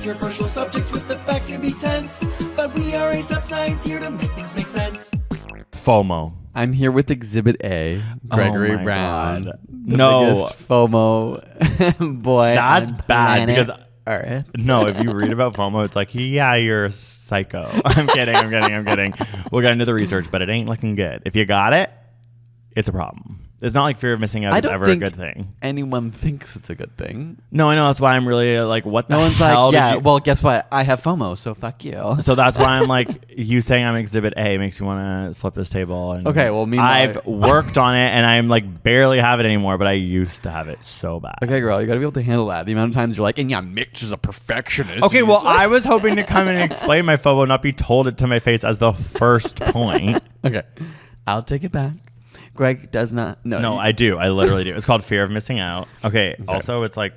controversial subjects with the facts can be tense, but we are a science here to make things make sense. FOMO. I'm here with Exhibit A, Gregory my Brown. God. The No. biggest FOMO boy. That's on bad planet because Earth. no, if you read about FOMO, it's like, yeah, you're a psycho. I'm kidding. We'll get into the research, but it ain't looking good. If you got it, it's a problem. It's not like fear of missing out I is don't ever a think good thing. anyone thinks it's a good thing. No, I know. That's why I'm really like, what the No one's hell like, did yeah, you... well, guess what? I have FOMO, so fuck you. So that's why I'm like, you saying I'm Exhibit A makes you want to flip this table. And Okay, well, meanwhile... I've worked on it, and I'm like barely have it anymore, but I used to have it so bad. Okay, girl, you gotta be able to handle that. The amount of times you're like, and yeah, Mitch is a perfectionist. Okay, well, I was hoping to come in and explain my FOMO, not be told it to my face as the first point. Okay, I'll take it back. Greg does not. No, I do. I literally do. It's called fear of missing out. Okay. Also, it's like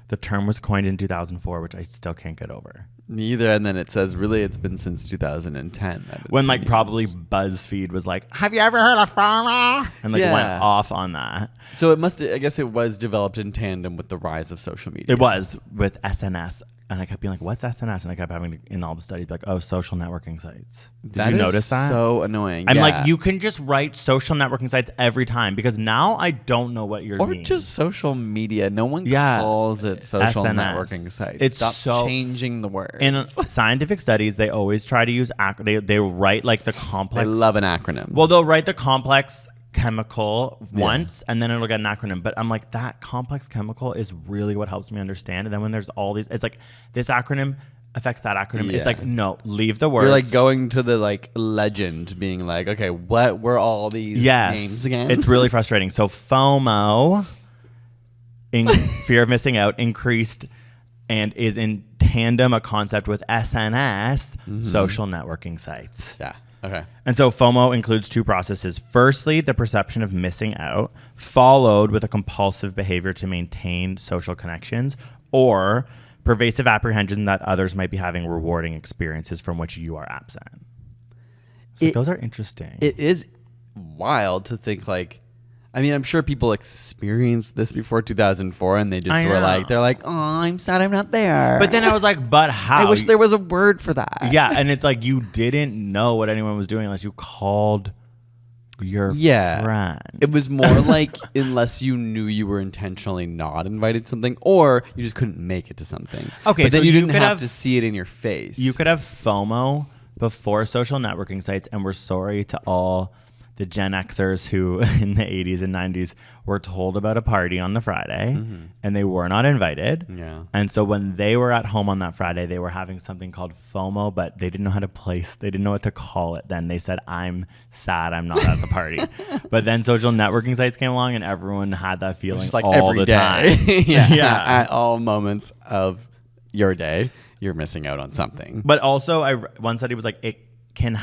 the term was coined in 2004, which I still can't get over. Neither, and then it says really it's been since 2010. That it's When been like used. probably BuzzFeed was like, "Have you ever heard of FOMO?" and like Yeah. went off on that. So it must. I guess it was developed in tandem with the rise of social media. It was with SNS, and I kept being like, "What's SNS?" And I kept having to, in all the studies, be like, "Oh, social networking sites." Did you notice that? So annoying. I'm yeah. like, you can just write social networking sites every time because now I don't know what you're or mean. just social media. No one Yeah. calls it social SNS. networking sites. It's Stop so- changing the word. in scientific studies, they always try to use they write like the complex. I love an acronym. Well, they'll write the complex chemical once, and then it'll get an acronym. But I'm like, that complex chemical is really what helps me understand. And then when there's all these, it's like this acronym affects that acronym. It's Yeah. like, no, leave the words. You're like going to the like legend, being like, okay, what were all these names again? It's really frustrating. So FOMO, in fear of missing out, increased and is in tandem a concept with SNS, social networking sites. yeah. Okay. And so FOMO includes two processes. Firstly, the perception of missing out, followed with a compulsive behavior to maintain social connections, or pervasive apprehension that others might be having rewarding experiences from which you are absent. So those are interesting. It is wild to think like, I mean, I'm sure people experienced this before 2004 and they just I were know. like, they're like, oh, I'm sad I'm not there. But then I was like, but how? I wish there was a word for that. Yeah, and it's like you didn't know what anyone was doing unless you called your friend. It was more like unless you knew you were intentionally not invited to something, or you just couldn't make it to something. Okay, but then so you you didn't could have have- to see it in your face. You could have FOMO before social networking sites, and we're sorry to all the Gen Xers who in the 80s and 90s were told about a party on the Friday and they were not invited. Yeah. And so when they were at home on that Friday, they were having something called FOMO, but they didn't know how to they didn't know what to call it. Then they said, I'm sad I'm not at the party. But then social networking sites came along and everyone had that feeling just like all every the day. time. yeah. At all moments of your day, you're missing out on something. But also, one study was like, it can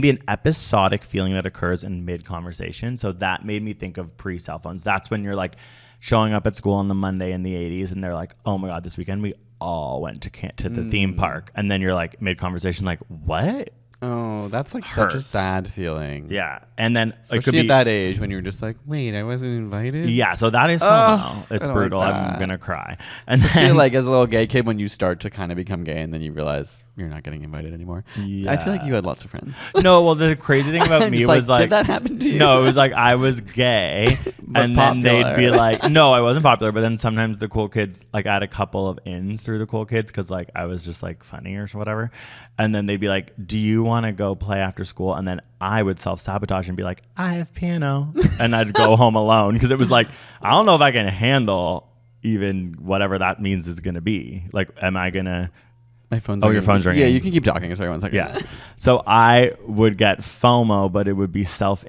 be an episodic feeling that occurs in mid-conversation. So that made me think of pre-cell phones. That's when you're like showing up at school on the Monday in the 80s and they're like, oh my God, this weekend we all went to the theme park. And then you're like mid-conversation like, what? Oh, that's like such a Hurts. sad feeling. Yeah. And then it could Especially be at that age when you're just like, wait, I wasn't invited? Yeah, so that is Oh, FOMO. It's I don't brutal. like I'm that. going to cry. And Especially then like as a little gay kid when you start to kind of become gay and then you realize you're not getting invited anymore. I feel like you had lots of friends. No, well, the crazy thing about I'm me just was like, did that happen to you? No, it was like I was gay, But and then they'd be popular. like, no, I wasn't popular. But then sometimes the cool kids, like I had a couple of ins through the cool kids because like I was just like funny or whatever. And then they'd be like, do you want to go play after school? And then I would self-sabotage and be like, I have piano. And I'd go home alone because it was like, I don't know if I can handle even whatever that means is going to be. Like, am I going to... My phone's Oh, your phone's ringing. Yeah, you can keep talking. Sorry, 1 second. Yeah. So I would get FOMO, but it would be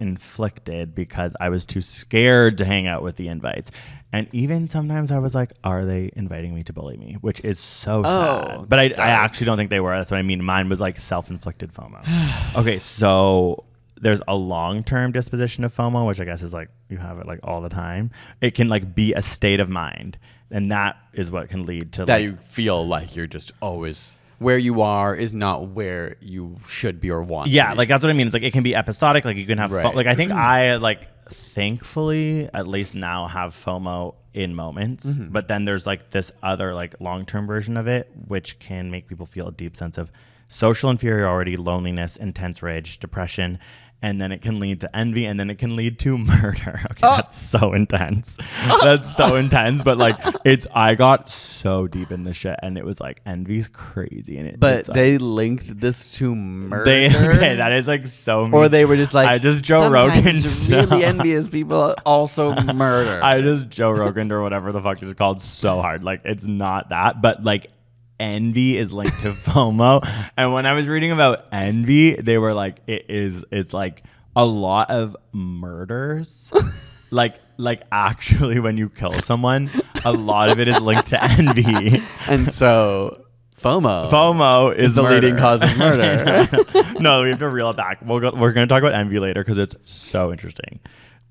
self-inflicted because I was too scared to hang out with the invites. And even sometimes I was like, are they inviting me to bully me? Which is so sad. But I actually don't think they were. That's what I mean. Mine was like self-inflicted FOMO. Okay, so there's a long-term disposition of FOMO, which I guess is like you have it like all the time. It can like be a state of mind. And that is what can lead to That like, you feel like you're just always where you are is not where you should be or want to yeah, be. like that's what I mean. It's like it can be episodic. Like you can have Right. fun. Like I think I like thankfully at least now have FOMO in moments, but then there's like this other like long-term version of it, which can make people feel a deep sense of social inferiority, loneliness, intense rage, depression, and then it can lead to envy, and then it can lead to murder. Okay, that's so intense. That's so intense. But like, I got so deep in this shit, and it was like envy's crazy, and But like, they linked this to murder. Okay, that is like so. Mean. Or they were just like, I just Joe Rogan. Really envious people also murder. I just Joe Rogan or whatever the fuck it's called so hard. Like it's not that, but like. Envy is linked to FOMO, and when I was reading about envy, they were like, it's like a lot of murders, like actually when you kill someone, a lot of it is linked to envy, and so FOMO is the murder. leading cause of murder. No, we have to reel it back. We're going to talk about envy later because it's so interesting.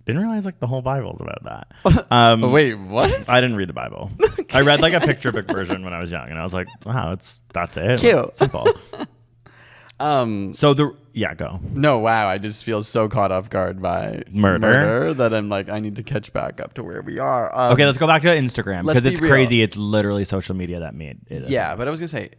Didn't realize like the whole Bible's about that. Wait, what? I didn't read the Bible. Okay. I read like a picture book version when I was young, and I was like, "Wow, that's it. Cute, like, simple." Go. No, wow. I just feel so caught off guard by murder that I'm like, I need to catch back up to where we are. Okay, let's go back to Instagram because it's real. crazy. It's literally social media that made it. Yeah, but I was gonna say.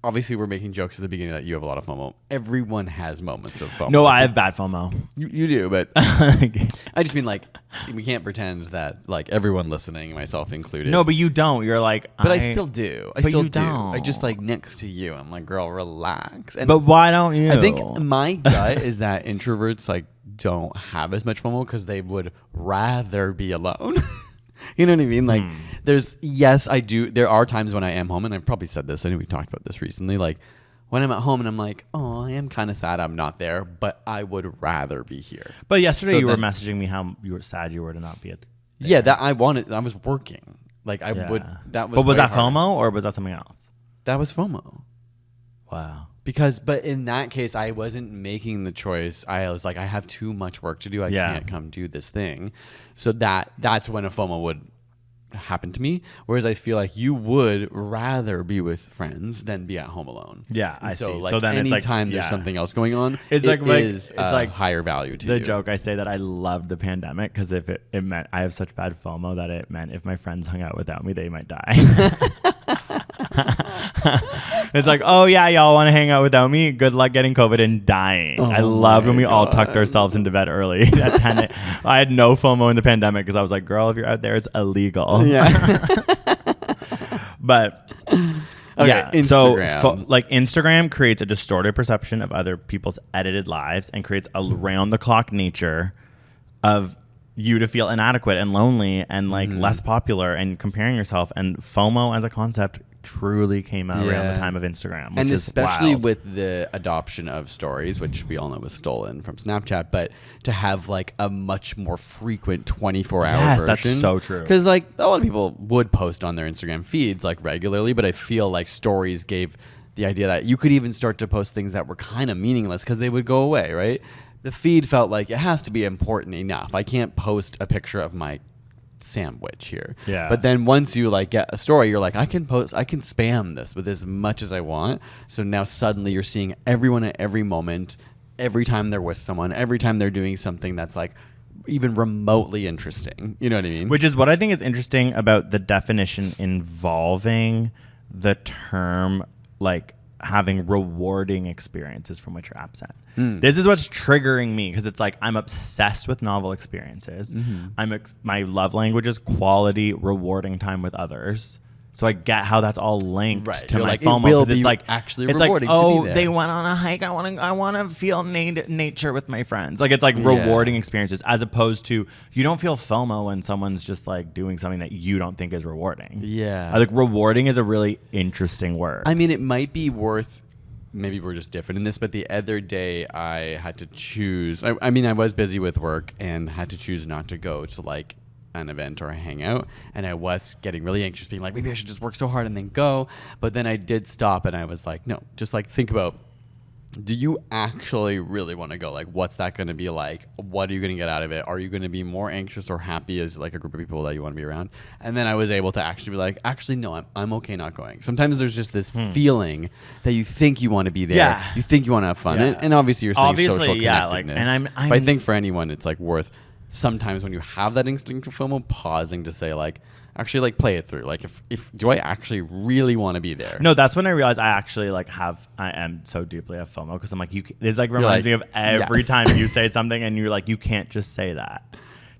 Obviously, we're making jokes at the beginning that you have a lot of FOMO. Everyone has moments of FOMO. No, I have bad FOMO. You do, but I just mean like we can't pretend that like everyone listening, myself included. No, but you don't. You're like, but I still do. I but still you do. don't. I just like next to you. I'm like, girl, relax. And but why don't you? I think my gut is that introverts like don't have as much FOMO because they would rather be alone. You know what I mean? Like, I do. There are times when I am home, and I've probably said this. I know we talked about this recently. Like, when I'm at home and I'm like, oh, I am kind of sad I'm not there, but I would rather be here. But yesterday you were messaging me how you were sad you were to not be at. Yeah, that I wanted. I was working. Like, I would. That was. But was that harder. FOMO or was that something else? That was FOMO. Wow. But in that case, I wasn't making the choice. I was like, I have too much work to do. I can't come do this thing. So that's when a FOMO would happen to me. Whereas I feel like you would rather be with friends than be at home alone. Yeah, I see. Like, so then it's like, anytime there's something else going on, it's it's like higher value to you. The joke I say that I loved the pandemic because if it meant I have such bad FOMO that it meant if my friends hung out without me, they might die. It's like, oh yeah, y'all want to hang out without me? Good luck getting COVID and dying. I loved when we all tucked ourselves into bed early at 10. I had no FOMO in the pandemic because I was like, girl, if you're out there, it's illegal. Yeah. But okay, yeah, Instagram. so like Instagram creates a distorted perception of other people's edited lives and creates a round the clock nature of you to feel inadequate and lonely and like less popular and comparing yourself. And FOMO as a concept truly came out around the time of Instagram, which and is especially wild. with the adoption of stories, which we all know was stolen from Snapchat, but to have like a much more frequent 24-hour version. That's so true. Because like a lot of people would post on their Instagram feeds like regularly, but I feel like stories gave the idea that you could even start to post things that were kind of meaningless because they would go away, right? The feed felt like it has to be important enough. I can't post a picture of my sandwich here. Yeah. But then once you like get a story, you're like, I can spam this with as much as I want. So now suddenly you're seeing everyone at every moment, every time they're with someone, every time they're doing something that's like even remotely interesting. You know what I mean? Which is what I think is interesting about the definition involving the term like having rewarding experiences from which you're absent. This is what's triggering me because it's like I'm obsessed with novel experiences. My love language is quality, rewarding time with others. So I get how that's all linked to You're my like, FOMO. it will 'cause it's be like actually it's rewarding like, to oh, be there. they went on a hike. I want to feel nature with my friends. Like it's like rewarding experiences as opposed to you don't feel FOMO when someone's just like doing something that you don't think is rewarding. Yeah. I think rewarding is a really interesting word. I mean, it might be worth. Maybe we're just different in this, but the other day I had to choose. I mean, I was busy with work and had to choose not to go to like an event or a hangout, and I was getting really anxious, being like, maybe I should just work so hard and then go. But then I did stop, and I was like, no, just like think about. Do you actually really want to go? Like, what's that going to be like? What are you going to get out of it? Are you going to be more anxious or happy as like a group of people that you want to be around? And then I was able to actually be like, actually, no, I'm okay not going. Sometimes there's just this feeling that you think you want to be there. Yeah. You think you want to have fun. And obviously you're saying social connectedness. yeah. Like, and but I think for anyone, it's like worth sometimes when you have that instinct of FOMO, pausing to say like, actually like play it through. Like if do I actually really want to be there? No, that's when I realized I actually like I am so deeply a FOMO because I'm like, this like reminds me of every time you say something and you're like, you can't just say that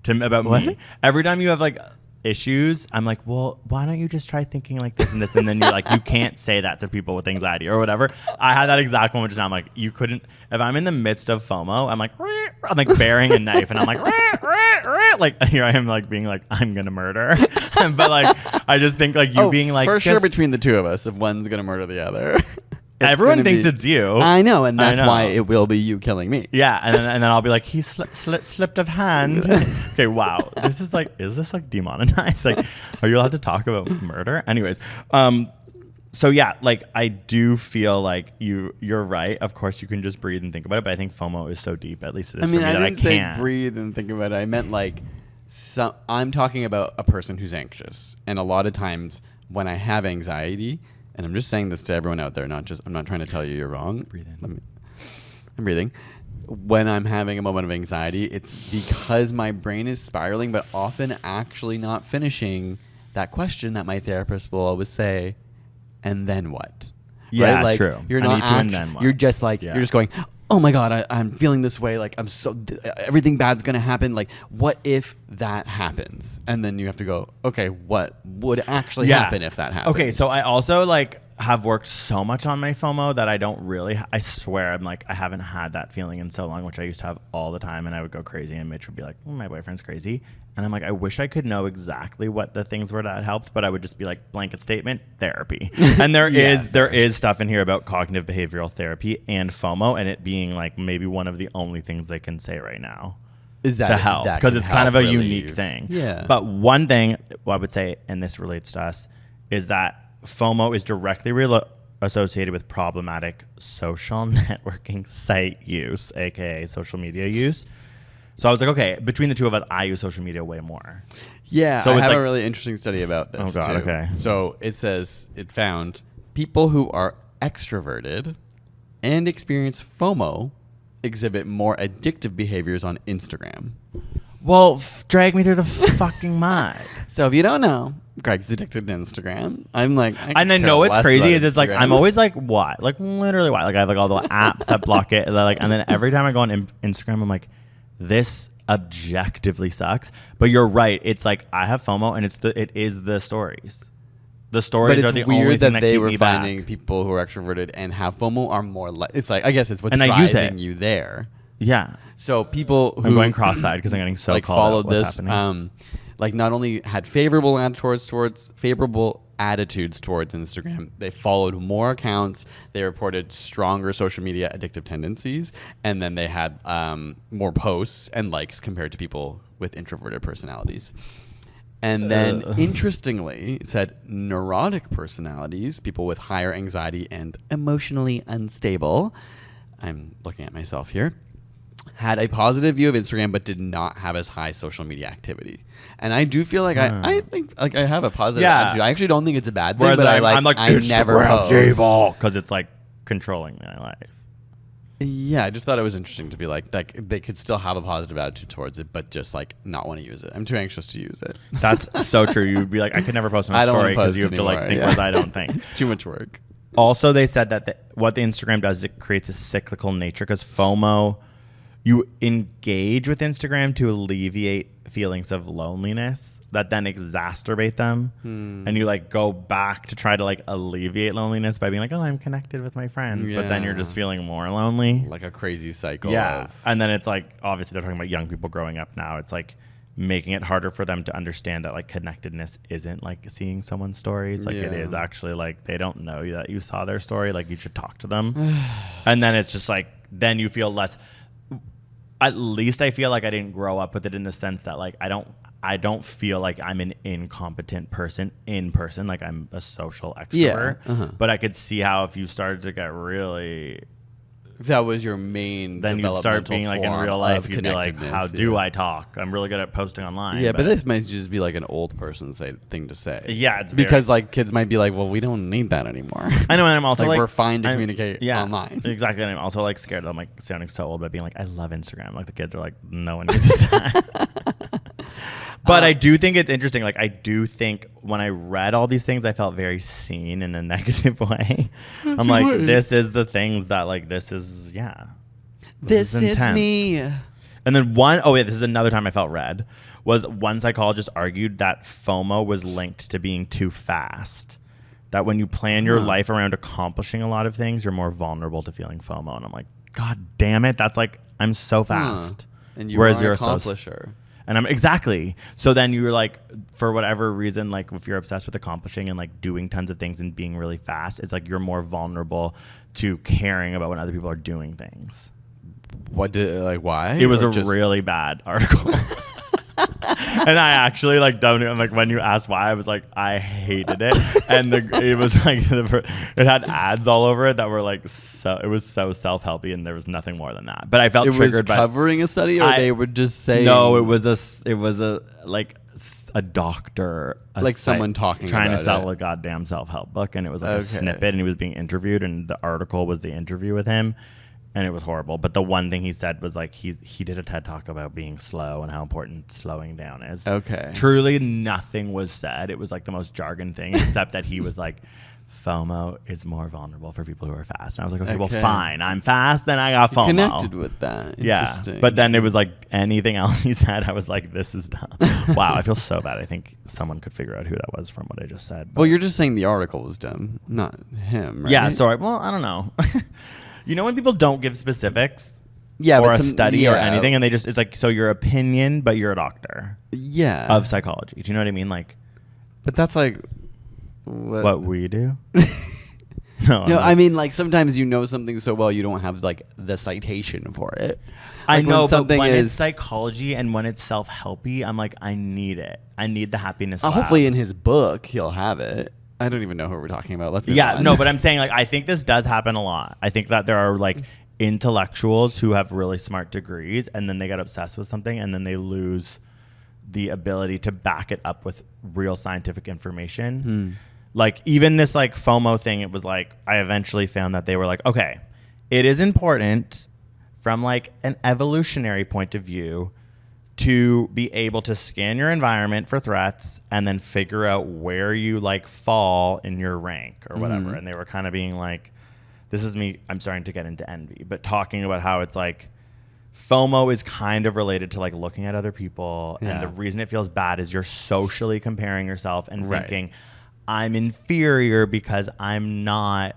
about me. Every time you have like issues, I'm like, well, why don't you just try thinking like this and this, and then you're like, you can't say that to people with anxiety or whatever. I had that exact moment just now. I'm like, you couldn't. If I'm in the midst of FOMO, I'm like bearing a knife and I'm like here I am like being like, I'm gonna murder. But like I just think like you being like, for sure between the two of us, if one's gonna murder the other. Everyone thinks it's you. I know, and that's why it will be you killing me. Yeah, and then I'll be like, he slipped of hand. Okay, wow. Is this like demonetized? Like, are you allowed to talk about murder? Anyways, so yeah, like I do feel like you're right. Of course, you can just breathe and think about it, but I think FOMO is so deep, at least it is for me, that I can't. say breathe and think about it. I meant like, I'm talking about a person who's anxious, and a lot of times when I have anxiety. And I'm just saying this to everyone out there, I'm not trying to tell you you're wrong. Breathe in. I'm breathing. When I'm having a moment of anxiety, it's because my brain is spiraling, but often actually not finishing that question that my therapist will always say, and then what? Yeah, right? Like, true. You're not and then what? You're just like, you're just going, oh my God, I'm feeling this way. Like everything bad's going to happen. Like what if that happens? And then you have to go, okay, what would actually happen if that happens? Okay. So I also like have worked so much on my FOMO that I don't really, I swear I'm like, I haven't had that feeling in so long, which I used to have all the time. And I would go crazy and Mitch would be like, my boyfriend's crazy. And I'm like, I wish I could know exactly what the things were that helped, but I would just be like, blanket statement, therapy. And there is stuff in here about cognitive behavioral therapy and FOMO, and it being like maybe one of the only things they can say right now is that to help, because it's kind of a unique thing. Yeah. But one thing I would say, and this relates to us, is that FOMO is directly associated with problematic social networking site use, aka social media use. So I was like, okay, between the two of us, I use social media way more. Yeah, so I it's have like, a really interesting study about this, oh God, too. okay. So it found people who are extroverted and experience FOMO exhibit more addictive behaviors on Instagram. Well, drag me through the fucking mud. So if you don't know, Greg's addicted to Instagram. I'm like, and I know what's crazy is it's like, I'm always like, why? Like literally why? Like I have like all the apps that block it. And then every time I go on Instagram, I'm like, this objectively sucks. But you're right. It's like I have FOMO, and it is the stories. The stories are the only thing that they keep were me finding back. People who are extroverted and have FOMO are more like, it's like, I guess it's what's and I use driving it. you there. Yeah. So people who I'm going cross-eyed because I'm getting so like called followed out what's this, happening. like not only had favorable attitudes towards Instagram, they followed more accounts, they reported stronger social media addictive tendencies, and then they had more posts and likes compared to people with introverted personalities. And then, interestingly, it said neurotic personalities, people with higher anxiety and emotionally unstable, I'm looking at myself here, had a positive view of Instagram but did not have as high social media activity. And I do feel like I think like I have a positive attitude. I actually don't think it's a bad thing. Whereas but I'm like I never post evil because it's like controlling my life. Yeah, I just thought it was interesting to be like they could still have a positive attitude towards it, but just like not want to use it. I'm too anxious to use it. That's so true. You'd be like, I could never post on a story because you have to like think, whereas I don't think. It's too much work. Also, they said that what the Instagram does is it creates a cyclical nature because FOMO, you engage with Instagram to alleviate feelings of loneliness that then exacerbate them. And you like go back to try to like alleviate loneliness by being like, oh, I'm connected with my friends. But then you're just feeling more lonely. Like a crazy cycle. Yeah. And then it's like, obviously they're talking about young people growing up now. It's like making it harder for them to understand that like connectedness isn't like seeing someone's stories. Like it is actually like they don't know that you saw their story. Like you should talk to them. And then it's just like, then you feel less, at least I feel like I didn't grow up with it in the sense that like I don't feel like I'm an incompetent person in person. Like I'm a social extrovert. But I could see how if you started to get really, if that was your main, then you'd start being like in real life. You'd be like, how do I talk? I'm really good at posting online. Yeah, but this might just be like an old person thing to say. Yeah, it's because like kids might be like, well, we don't need that anymore. I know, and I'm also like we're fine to communicate online. Exactly, and I'm also like scared. I'm like sounding so old, but being like, I love Instagram. Like the kids are like, no one uses that. But I do think it's interesting. Like, I do think when I read all these things, I felt very seen in a negative way. I'm like, this is the things that, like, this is intense. me. And then this is another time I felt red, was one psychologist argued that FOMO was linked to being too fast. That when you plan your life around accomplishing a lot of things, you're more vulnerable to feeling FOMO. And I'm like, God damn it. That's like, I'm so fast. And you are an accomplisher. And I'm exactly. So then you're like, for whatever reason, like if you're obsessed with accomplishing and like doing tons of things and being really fast, it's like you're more vulnerable to caring about when other people are doing things. Why? It was really bad article. And I actually I'm like, when you asked why, I was like, I hated it. And it was like, it had ads all over it that were like, it was so self-helpy, and there was nothing more than that. But I felt triggered by covering a study, or they were just saying. No, it was a doctor, someone talking trying about to sell it. a goddamn self-help book, and it was like a snippet, and he was being interviewed, and the article was the interview with him. And it was horrible. But the one thing he said was like he did a TED talk about being slow and how important slowing down is. Okay. Truly nothing was said. It was like the most jargon thing, except that he was like, FOMO is more vulnerable for people who are fast. And I was like, okay, well, fine. I'm fast, then I got FOMO. Connected with that. Yeah. But then it was like anything else he said, I was like, this is dumb. Wow, I feel so bad. I think someone could figure out who that was from what I just said. Well, you're just saying the article was dumb, not him, right? Yeah, sorry. Well, I don't know. You know when people don't give specifics? Yeah, or a study or anything, and they just, it's like, so your opinion, but you're a doctor. Yeah. Of psychology. Do you know what I mean? Like, but that's like what we do. No, I mean, like, sometimes you know something so well you don't have like the citation for it. I know, but when is it's psychology and when it's self-helpy, I'm like, I need it. I need the happiness lab. Hopefully in his book he'll have it. I don't even know who we're talking about. Let's move on. No, but I'm saying, like, I think this does happen a lot. I think that there are like intellectuals who have really smart degrees, and then they get obsessed with something, and then they lose the ability to back it up with real scientific information. Like, even this like FOMO thing, it was like, I eventually found that they were like, okay, it is important from like an evolutionary point of view to be able to scan your environment for threats and then figure out where you like fall in your rank or whatever. And they were kind of being like, this is me, I'm starting to get into envy, but talking about how it's like FOMO is kind of related to like looking at other people. And the reason it feels bad is you're socially comparing yourself and thinking, I'm inferior because I'm not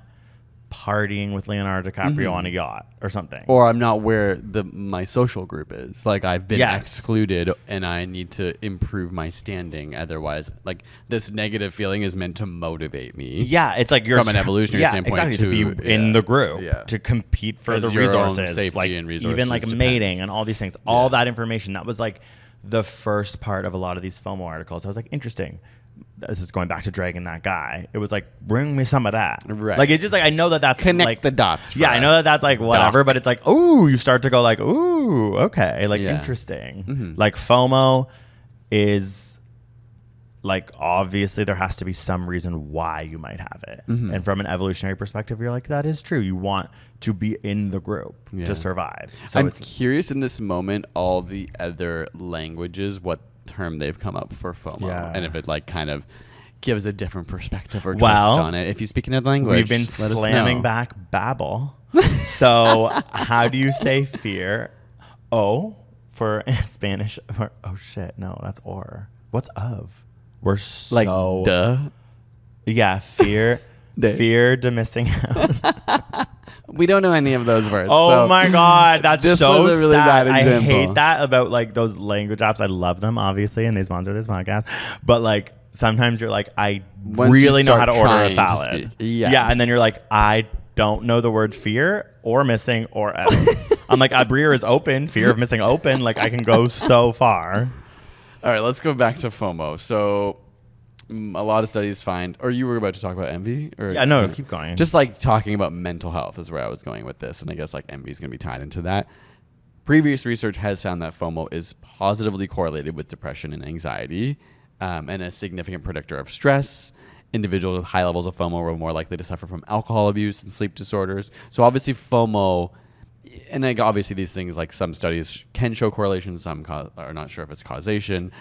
partying with Leonardo DiCaprio on a yacht or something, or I'm not where my social group is. Like, I've been excluded, and I need to improve my standing. Otherwise, like, this negative feeling is meant to motivate me. Yeah, it's like you're from an evolutionary standpoint to be in the group, to compete for the resources, safety like and resources, even like mating and all these things. All that information, that was like the first part of a lot of these FOMO articles. I was like, interesting. This is going back to dragging that guy. It was like, bring me some of that. Right. Like, it's just like, I know that that's connect like the dots. Yeah, I know that that's like whatever, but it's like, ooh, you start to go like, ooh, okay, like interesting. Like FOMO is like, obviously there has to be some reason why you might have it. And from an evolutionary perspective, you're like, that is true. You want to be in the group to survive. So I'm curious in this moment, all the other languages, what term they've come up for FOMO, and if it like kind of gives a different perspective or twist on it. If you speak another language, we've been slamming back babble. So how do you say fear? O for Spanish. Oh shit, no, that's or. What's of? We're so like duh. Yeah, fear. Fear to missing out. We don't know any of those words. Oh so my god, that's this so was a really sad. bad example. I hate that about like those language apps. I love them, obviously, and they sponsor this podcast. But like sometimes you're like, I really know how to order a salad. Yeah, and then you're like, I don't know the word fear or missing or out. I'm like, Abrir is open. Fear of missing open. Like, I can go so far. All right, let's go back to FOMO. So a lot of studies find, or you were about to talk about envy? Or, yeah, no, keep going. Just like talking about mental health is where I was going with this. And I guess like envy is going to be tied into that. Previous research has found that FOMO is positively correlated with depression and anxiety, and a significant predictor of stress. Individuals with high levels of FOMO were more likely to suffer from alcohol abuse and sleep disorders. So obviously FOMO, and like obviously these things, like some studies can show correlation, some are not sure if it's causation.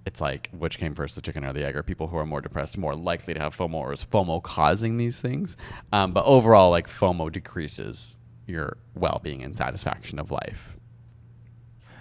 it's like, which came first, the chicken or the egg? Are people who are more depressed more likely to have FOMO, or is FOMO causing these things? But overall, like FOMO decreases your well-being and satisfaction of life.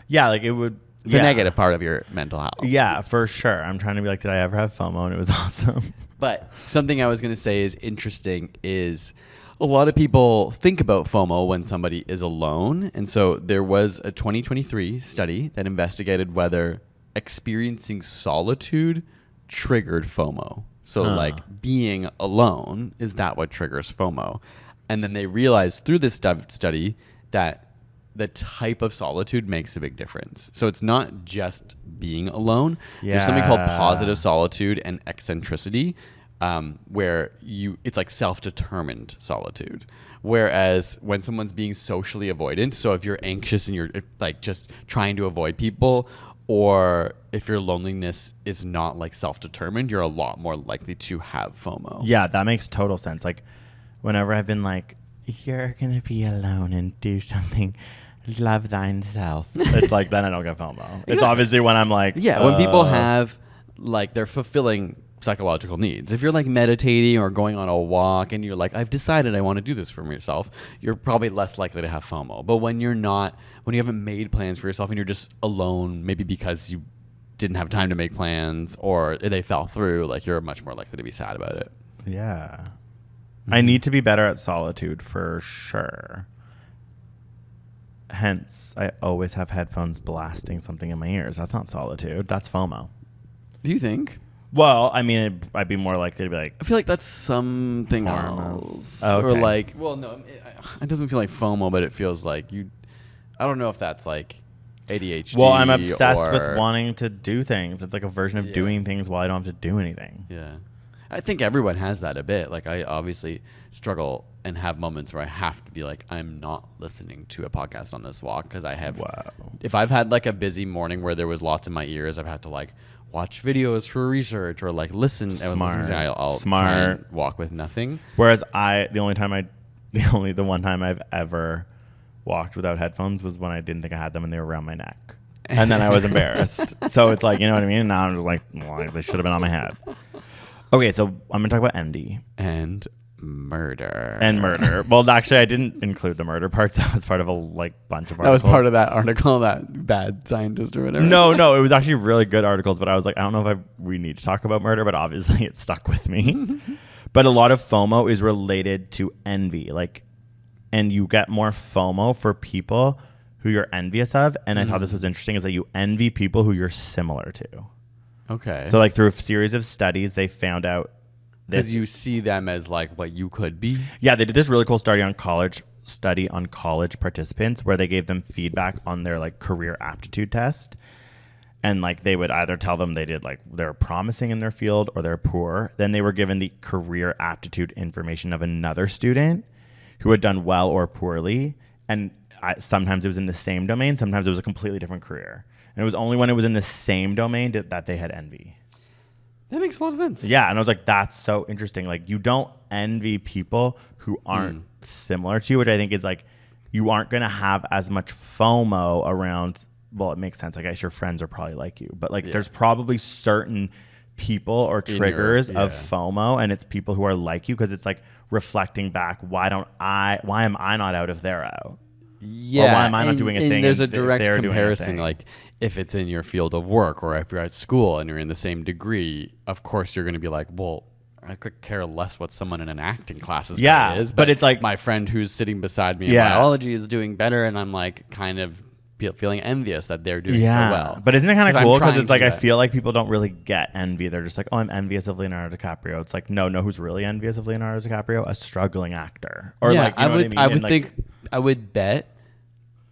Yeah, like it would. It's a negative part of your mental health. Yeah, for sure. I'm trying to be like, did I ever have FOMO? And it was awesome. But something I was going to say is interesting is a lot of people think about FOMO when somebody is alone. And so there was a 2023 study that investigated whether experiencing solitude triggered FOMO. So like being alone, is that what triggers FOMO? And then they realized through this study that the type of solitude makes a big difference. So it's not just being alone. There's something called positive solitude and eccentricity, where it's like self-determined solitude. Whereas when someone's being socially avoidant, so if you're anxious and you're like just trying to avoid people, or if your loneliness is not like self-determined, you're a lot more likely to have FOMO. Yeah, that makes total sense. Like whenever I've been like, you're going to be alone and do something, love thine self. It's like, then I don't get FOMO. It's obviously when I'm like, when people have like, they're fulfilling psychological needs. If you're like meditating or going on a walk and you're like, I've decided I want to do this for yourself, you're probably less likely to have FOMO. But when you're not, when you haven't made plans for yourself and you're just alone, maybe because you didn't have time to make plans or they fell through, like you're much more likely to be sad about it. Yeah. I need to be better at solitude for sure. Hence, I always have headphones blasting something in my ears. That's not solitude. That's FOMO. Do you think? Well, I mean, I'd be more likely to be like... I feel like that's something else. Oh, okay. Or like, well, no, it doesn't feel like FOMO, but it feels like you... I don't know if that's like ADHD. Well, I'm obsessed with wanting to do things. It's like a version of doing things while I don't have to do anything. Yeah. I think everyone has that a bit. Like I obviously struggle and have moments where I have to be like, I'm not listening to a podcast on this walk because I have, if I've had like a busy morning where there was lots in my ears, I've had to like watch videos for research or like listen. I'll try and walk with nothing. Whereas the one time I've ever walked without headphones was when I didn't think I had them and they were around my neck. And then I was embarrassed. So it's like, you know what I mean? And now I'm just like, well, they should have been on my head. Okay, so I'm going to talk about envy. And murder. Well, actually, I didn't include the murder parts. That was part of a bunch of articles. That was part of that article, that bad scientist or whatever. No, it was actually really good articles, but I was like, I don't know if we need to talk about murder, but obviously it stuck with me. But a lot of FOMO is related to envy. And you get more FOMO for people who you're envious of. And I thought this was interesting, is that you envy people who you're similar to. Okay. So like through a series of studies, they found out because you see them as like what you could be. Yeah, they did this really cool study on college participants where they gave them feedback on their like career aptitude test, and like they would either tell them they did like they're promising in their field or they're poor. Then they were given the career aptitude information of another student who had done well or poorly, and sometimes it was in the same domain, sometimes it was a completely different career. And it was only when it was in the same domain that they had envy. That makes a lot of sense. Yeah, and I was like, that's so interesting. Like, you don't envy people who aren't similar to you, which I think is like, you aren't going to have as much FOMO around. Well, it makes sense. I guess your friends are probably like you. But like, there's probably certain people or triggers of FOMO, and it's people who are like you because it's like reflecting back, why am I not out if they're out? Yeah. Or why am I not doing a thing? There's a direct comparison. Like if it's in your field of work or if you're at school and you're in the same degree, of course you're going to be like, well, I could care less what someone in an acting class is. But it's like my friend who's sitting beside me in biology is doing better, and I'm like kind of feeling envious that they're doing so well. But isn't it kind of cool because it's like I feel like people don't really get envy. They're just like, oh, I'm envious of Leonardo DiCaprio. It's like, no, who's really envious of Leonardo DiCaprio? A struggling actor. Or like, you know what I mean? I would think, I would bet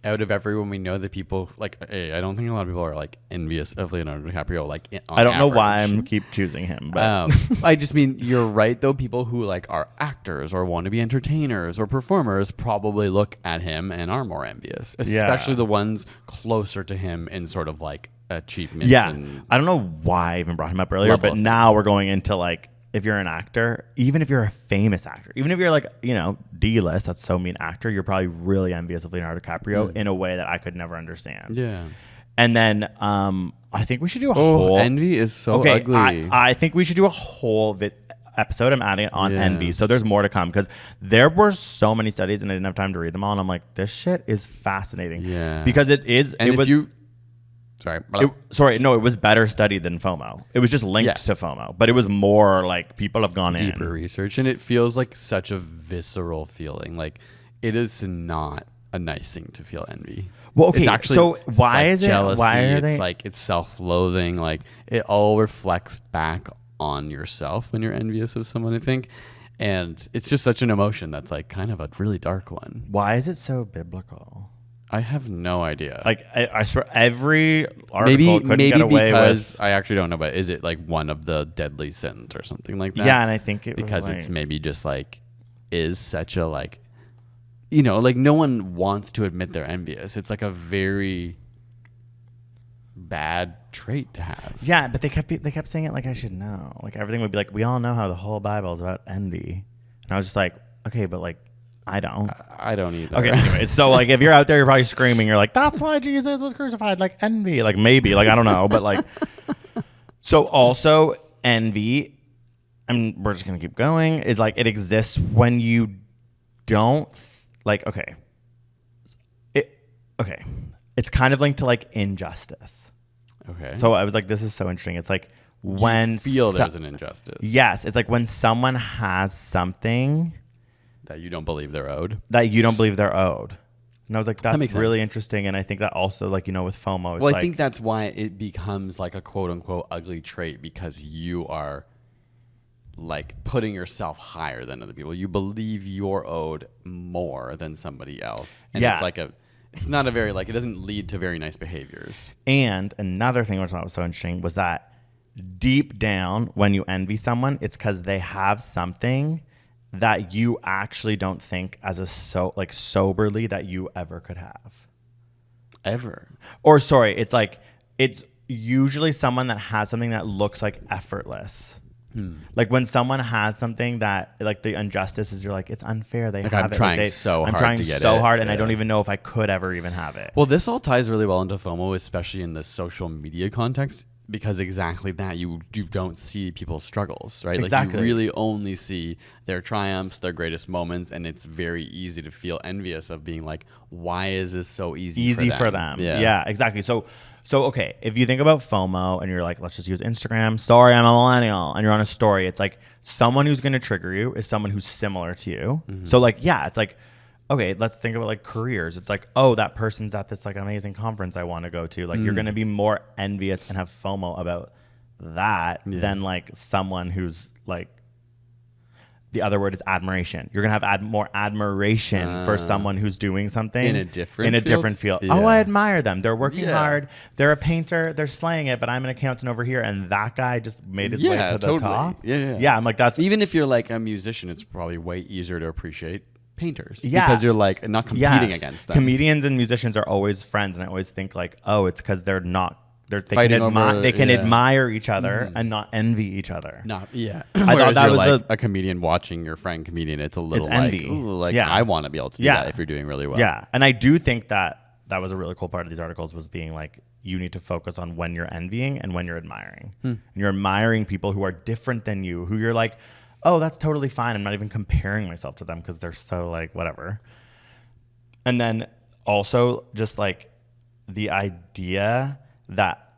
out of everyone we know, the people like, hey, I don't think a lot of people are like envious of Leonardo DiCaprio. Like, on I don't know average. why I'm keep choosing him, but I just mean you're right though. People who like are actors or want to be entertainers or performers probably look at him and are more envious, especially the ones closer to him in sort of like achievements. Yeah, and I don't know why I even brought him up earlier, but now we're going into like, if you're an actor, even if you're a famous actor, even if you're like, you know, D-list, that's so mean actor, you're probably really envious of Leonardo DiCaprio in a way that I could never understand. Yeah. And then I I think we should do a whole envy is so ugly. I think we should do a whole episode. I'm adding it on envy. So there's more to come because there were so many studies and I didn't have time to read them all. And I'm like, this shit is fascinating. Yeah. Because it is. And it was. Sorry. No, it was better studied than FOMO. It was just linked to FOMO, but it was more like people have gone deeper research, and it feels like such a visceral feeling. Like it is not a nice thing to feel envy. Well, okay, it's actually, so why like is it? Jealousy. Why are it's they? like it's self-loathing. Like it all reflects back on yourself when you're envious of someone. I think, and it's just such an emotion that's like kind of a really dark one. Why is it so biblical? I have no idea. Like I swear, every article couldn't get away because with. I actually don't know, but is it like one of the deadly sins or something like that? Yeah, and I think it because was like, it's maybe just like is such a like, you know, like no one wants to admit they're envious. It's like a very bad trait to have. Yeah, but they kept saying it like I should know. Like everything would be like, we all know how the whole Bible is about envy, and I was just like, okay, but like. I don't. I don't either. Okay, anyways. So, like, if you're out there, you're probably screaming. You're like, that's why Jesus was crucified. Like, envy. Like, maybe. Like, I don't know. But, like, so also envy, and we're just going to keep going, is like it exists when you don't, like, okay. It's kind of linked to, like, injustice. Okay. So I was like, this is so interesting. It's like when. You feel there's an injustice. Yes. It's like when someone has something. That you don't believe they're owed. And I was like, that's really interesting. And I think that also, like, you know, with FOMO, it's I think that's why it becomes like a quote unquote ugly trait because you are like putting yourself higher than other people. You believe you're owed more than somebody else. And it's like it's not a very, like, it doesn't lead to very nice behaviors. And another thing which I thought was so interesting was that deep down, when you envy someone, it's because they have something that you actually don't think as soberly that you ever could have. Ever. Or sorry, it's like, it's usually someone that has something that looks like effortless. Like when someone has something that, like the injustice is, you're like, it's unfair. They like have I'm it. trying like so hard I'm trying to get so it. hard, and I don't even know if I could ever even have it. Well, this all ties really well into FOMO, especially in the social media context. Because exactly that, you don't see people's struggles, right? Exactly. Like you really only see their triumphs, their greatest moments, and it's very easy to feel envious of being like, why is this so easy for them? Yeah, exactly. So okay, if you think about FOMO and you're like, let's just use Instagram. Sorry, I'm a millennial, and you're on a story. It's like someone who's going to trigger you is someone who's similar to you. So like, yeah, it's like, okay, let's think about like careers. It's like, oh, that person's at this like amazing conference I want to go to. Like you're going to be more envious and have FOMO about that than like someone who's like, the other word is admiration. You're going to have more admiration for someone who's doing something in a different field. Yeah. Oh, I admire them. They're working hard. They're a painter. They're slaying it, but I'm an accountant over here. And that guy just made his way to the top. Yeah. I'm like, that's even if you're like a musician, it's probably way easier to appreciate painters because you're like not competing against them. Comedians and musicians are always friends, and I always think like, oh, it's because they can admire each other and not envy each other. I thought that was like a comedian watching your friend comedian. It's a little like envy. Ooh, like I want to be able to do that if you're doing really well. Yeah, and I do think that was a really cool part of these articles was being like, you need to focus on when you're envying and when you're admiring. And you're admiring people who are different than you, who you're like, oh, that's totally fine. I'm not even comparing myself to them because they're so like whatever. And then also just like the idea that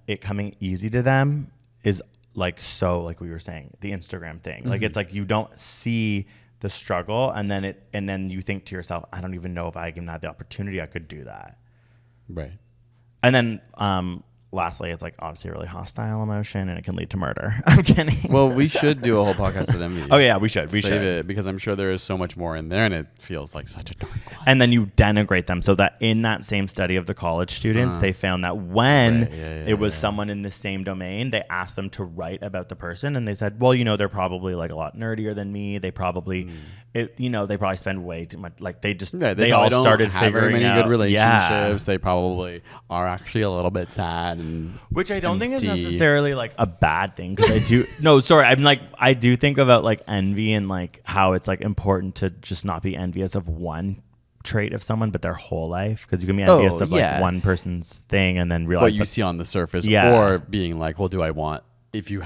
it coming easy to them is like, so like we were saying, the Instagram thing. Like it's like you don't see the struggle and then you think to yourself, I don't even know if I even had the opportunity I could do that. Right. And then lastly, it's like obviously a really hostile emotion and it can lead to murder. I'm kidding. Well, we should do a whole podcast on envy. Oh yeah, we should. Save it because I'm sure there is so much more in there and it feels like such a dark one. And then you denigrate them. So that in that same study of the college students, they found that when it was someone in the same domain, they asked them to write about the person and they said, well, you know, they're probably like a lot nerdier than me. They probably they probably spend way too much. Like they just they all started figuring many out good relationships. They probably are actually a little bit sad, and which I don't think is necessarily like a bad thing because I do. No, sorry, I'm like I do think about like envy and like how it's like important to just not be envious of one trait of someone, but their whole life, because you can be envious of like one person's thing and then realize what you see on the surface, or being like, well, do I want, if you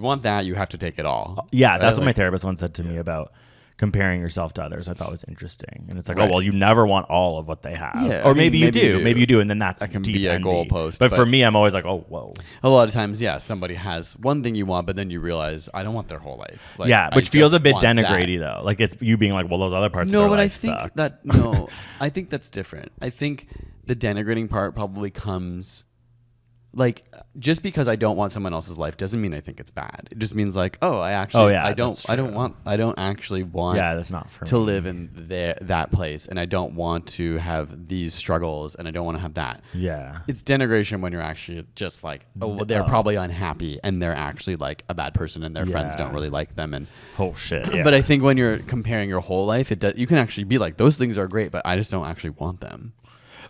want that, you have to take it all. Yeah, that's what my therapist once said to me about comparing yourself to others. I thought was interesting. And it's like, oh, well, you never want all of what they have. Yeah, or maybe you do. Maybe you do. And then that can deep be a envy. goalpost. But for me, I'm always like, oh, whoa. A lot of times, somebody has one thing you want, but then you realize, I don't want their whole life. Like, which feels a bit denigrating though. Like it's you being like, well, those other parts of their life suck. I think that's different. I think the denigrating part probably comes... Like, just because I don't want someone else's life doesn't mean I think it's bad. It just means like, I don't actually want that's not for to me. live in that place, and I don't want to have these struggles, and I don't want to have that. Yeah. It's denigration when you're actually just like, they're probably unhappy, and they're actually like a bad person, and their friends don't really like them, and oh shit. Yeah. But I think when you're comparing your whole life, you can actually be like, those things are great, but I just don't actually want them.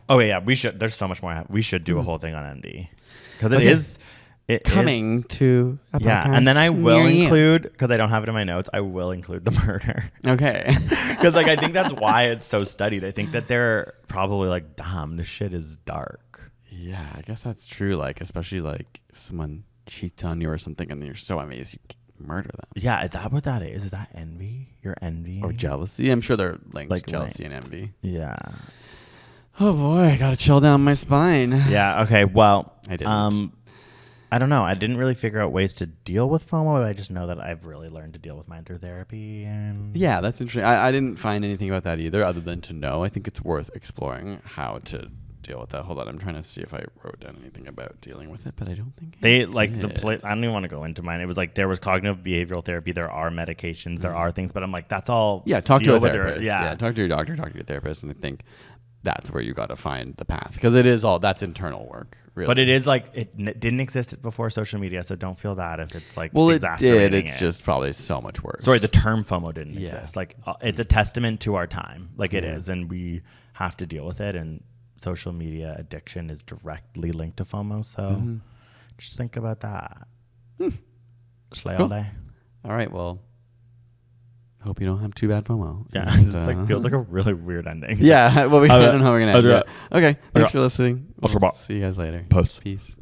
Oh yeah, we should. There's so much more. We should do a whole thing on envy. Because it coming is, to a podcast and then I will near you. include, because I don't have it in my notes, I will include the murder. Okay. Because like I think that's why it's so studied. I think that they're probably like, damn, this shit is dark. Yeah, I guess that's true. Like, especially like if someone cheats on you or something, and you're so amazed you murder them. Yeah, is that what that is? Is that envy? Your envy or jealousy? I'm sure they're linked. Like jealousy and envy. Yeah. Oh boy, I gotta chill down my spine. Yeah. Okay. Well, I didn't. I don't know. I didn't really figure out ways to deal with FOMO, but I just know that I've really learned to deal with mine through therapy. And yeah, that's interesting. I didn't find anything about that either, other than to know. I think it's worth exploring how to deal with that. Hold on, I'm trying to see if I wrote down anything about dealing with it, but I don't think they like the I don't even want to go into mine. It was like there was cognitive behavioral therapy. There are medications. There are things, but I'm like, that's all. Yeah, talk to a therapist. Yeah, talk to your doctor. Talk to your therapist, and I think that's where you got to find the path, because it is all that's internal work, really. But it is like it didn't exist before social media, so don't feel that if it's like it did. It's just probably so much worse. Sorry, the term FOMO didn't exist. Like it's a testament to our time, like it is, and we have to deal with it. And social media addiction is directly linked to FOMO, so just think about that. Slay all day. All right, well, hope you don't have too bad FOMO. Yeah, it just like feels like a really weird ending. Yeah, well, I don't know how we're gonna end it. Okay, thanks for listening. We'll See you guys later. Post. Peace.